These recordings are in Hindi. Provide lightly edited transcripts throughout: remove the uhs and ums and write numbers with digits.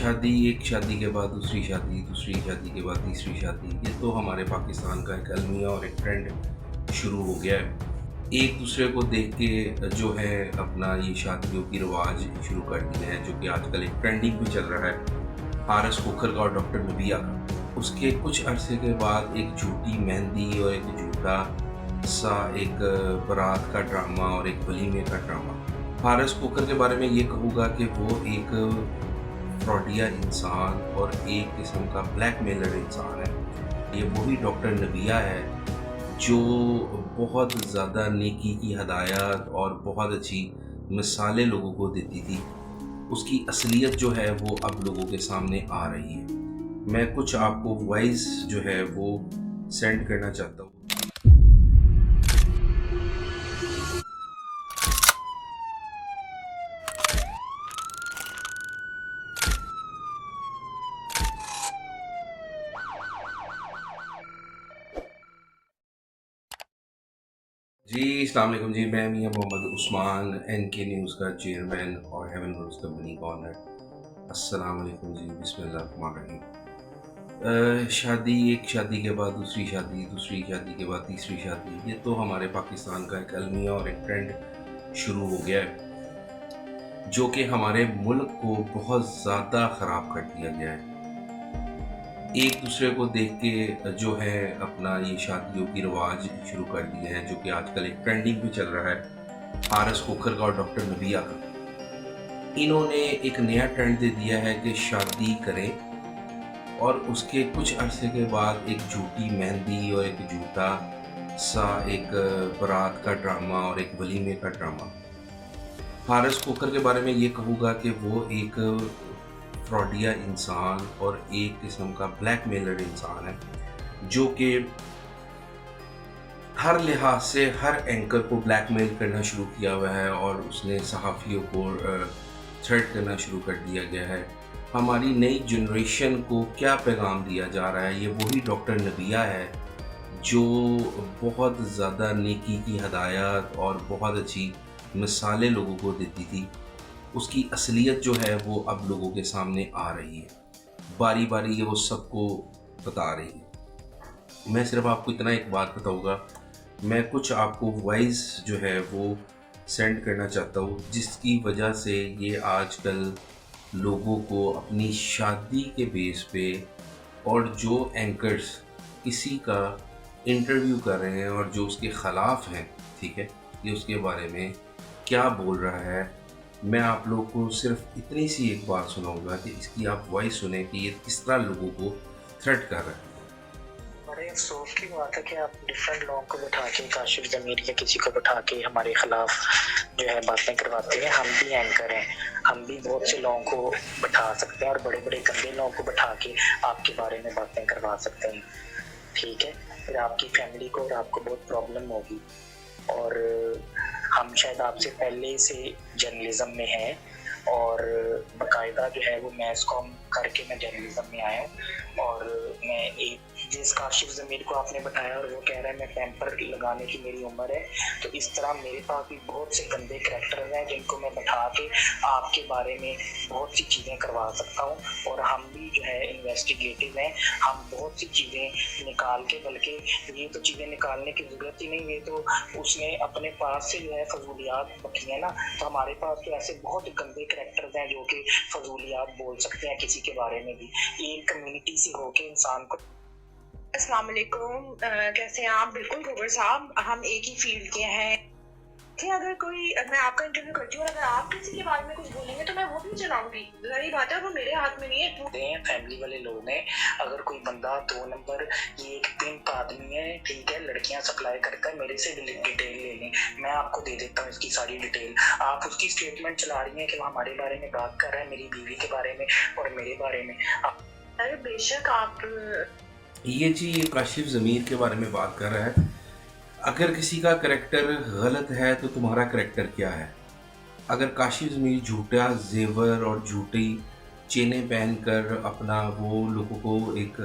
शादी, एक शादी के बाद दूसरी शादी, दूसरी शादी के बाद तीसरी शादी, ये तो हमारे पाकिस्तान का एक अलमिया और एक ट्रेंड शुरू हो गया है। एक दूसरे को देख के जो है अपना ये शादियों की रिवाज शुरू कर दिए हैं, जो कि आजकल एक ट्रेंडिंग पे चल रहा है, हारिस कोकर का और डॉक्टर नबिया का। उसके कुछ अरसे के बाद एक झूठी मेहंदी और एक झूठा सा एक बारात का ड्रामा और एक वलीमे का ड्रामा। हारिस कोकर के बारे में ये कहूँगा कि वो एक फ्रॉडिया इंसान और एक किस्म का ब्लैकमेलर इंसान है। ये वही डॉक्टर नबिया है जो बहुत ज़्यादा नेकी की हदायत और बहुत अच्छी मिसालें लोगों को देती थी। उसकी असलियत जो है वो अब लोगों के सामने आ रही है। मैं कुछ आपको वॉइस जो है वो सेंड करना चाहता हूँ। जी अस्सलाम वालेकुम जी, मैं मियां मोहम्मद उस्मान, NK न्यूज़ का चेयरमैन और हेवन ग्रुप्स कंपनी का ऑनर। अस्सलाम वालेकुम जी, बिस्मिल्लाह रहमान रहीम। शादी, एक शादी के बाद दूसरी शादी, दूसरी शादी के बाद तीसरी शादी, ये तो हमारे पाकिस्तान का एक अलमिया और एक ट्रेंड शुरू हो गया है, जो कि हमारे मुल्क को बहुत ज़्यादा ख़राब कर दिया गया है। एक दूसरे को देख के जो है अपना ये शादियों की रिवाज शुरू कर दिए हैं, जो कि आजकल एक ट्रेंडिंग पे चल रहा है, हारिस कोकर का और डॉक्टर नबिया का। इन्होंने एक नया ट्रेंड दे दिया है कि शादी करें और उसके कुछ अरसे के बाद एक झूठी मेहंदी और एक झूठा सा एक बारात का ड्रामा और एक वलीमे का ड्रामा। हारिस कोकर के बारे में ये कहूँगा कि वो एक फ्रॉडिया इंसान और एक किस्म का ब्लैकमेलर इंसान है, जो कि हर लिहाज से हर एंकर को ब्लैकमेल करना शुरू किया हुआ है और उसने सहाफ़ियों को थ्रेट करना शुरू कर दिया गया है। हमारी नई जनरेशन को क्या पैगाम दिया जा रहा है? ये वही डॉक्टर नबिया है जो बहुत ज़्यादा नेकी की हदायत और बहुत अच्छी मिसालें लोगों को देती थी। उसकी असलियत जो है वो अब लोगों के सामने आ रही है, बारी बारी ये वो सबको बता रही है। मैं सिर्फ आपको इतना एक बात बताऊंगा, मैं कुछ आपको वॉइस जो है वो सेंड करना चाहता हूँ, जिसकी वजह से ये आजकल लोगों को अपनी शादी के बेस पे और जो एंकर्स किसी का इंटरव्यू कर रहे हैं और जो उसके ख़िलाफ़ हैं, ठीक है, ये उसके बारे में क्या बोल रहा है। मैं आप लोगों को सिर्फ इतनी सी एक बात सुनाऊंगा कि इसकी आप वॉइस सुने कि ये किस तरह लोगों को थ्रेट कर रहा है। बड़े अफसोस की बात है कि आप डिफरेंट लोगों को बैठा के, काशिफ ज़मीर या किसी को बैठा के हमारे खिलाफ जो है बातें करवाते हैं। हम भी एंकर हैं, हम भी बहुत से लोगों को बैठा सकते हैं और बड़े बड़े गंदे लोगों को बैठा के आपके बारे में बातें करवा सकते हैं, ठीक है। फिर आपकी फैमिली को और आपको बहुत प्रॉब्लम होगी। और हम शायद आपसे पहले से जर्नलिज्म में हैं और बाकायदा जो है वो मैथ्स कॉम करके मैं जर्नलिज्म में आया हूँ। और मैं एक जिस काशिफ ज़मीर को आपने बताया और वो कह रहा है मैं पैम्पर लगाने की मेरी उम्र है, तो इस तरह मेरे पास भी बहुत से गंदे करैक्टर हैं जिनको मैं बैठा के आपके बारे में बहुत सी चीज़ें करवा सकता हूँ। और हम भी जो है इन्वेस्टिगेटिव हैं, हम बहुत सी चीज़ें निकाल के, बल्कि ये तो चीज़ें निकालने की ज़रूरत ही नहीं, ये तो उसने अपने पास से जो है फजूलियात रखी है ना। तो हमारे पास तो ऐसे बहुत गंदे करैक्टर्स हैं जो कि फजूलियात बोल सकते हैं किसी के बारे में भी, एक कम्युनिटी से होके इंसान को। अस्सलाम वालेकुम, कैसे हैं आप? बिल्कुल गोबर साहब, हम एक ही फील्ड के हैं कि अगर कोई, मैं आपका इंटरव्यू करती हूँ और अगर आप किसी के बारे में कुछ बोलेंगे तो मैं वो भी चलाऊंगी। जरूरी बात है, वो मेरे हाथ में नहीं है। फैमिली वाले लोग हैं, अगर कोई बंदा 2 नंबर, ये एक पिंप आदमी है, ठीक है, लड़कियां सप्लाई करता है, मेरे से डिटेल ले लें, मैं आपको दे देता हूँ इसकी सारी डिटेल। आप उसकी स्टेटमेंट चला रही हैं कि वो हमारे बारे में बात कर रहा है, मेरी बीवी के बारे में और मेरे बारे में। अरे बेशक आप ये जी ये काशिफ ज़मीर के बारे में बात कर रहा है। अगर किसी का करैक्टर गलत है तो तुम्हारा करैक्टर क्या है? अगर काशिफ ज़मीर झूठा जेवर और झूठी चेनें पहनकर अपना वो लोगों को एक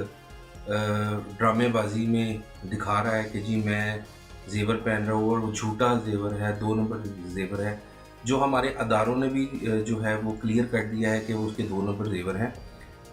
ड्रामेबाजी में दिखा रहा है कि जी मैं जेवर पहन रहा हूँ और वो झूठा जेवर है, 2 नंबर जेवर है, जो हमारे अदारों ने भी जो है वो क्लियर कर दिया है कि वो उसके 2 नंबर जेवर हैं।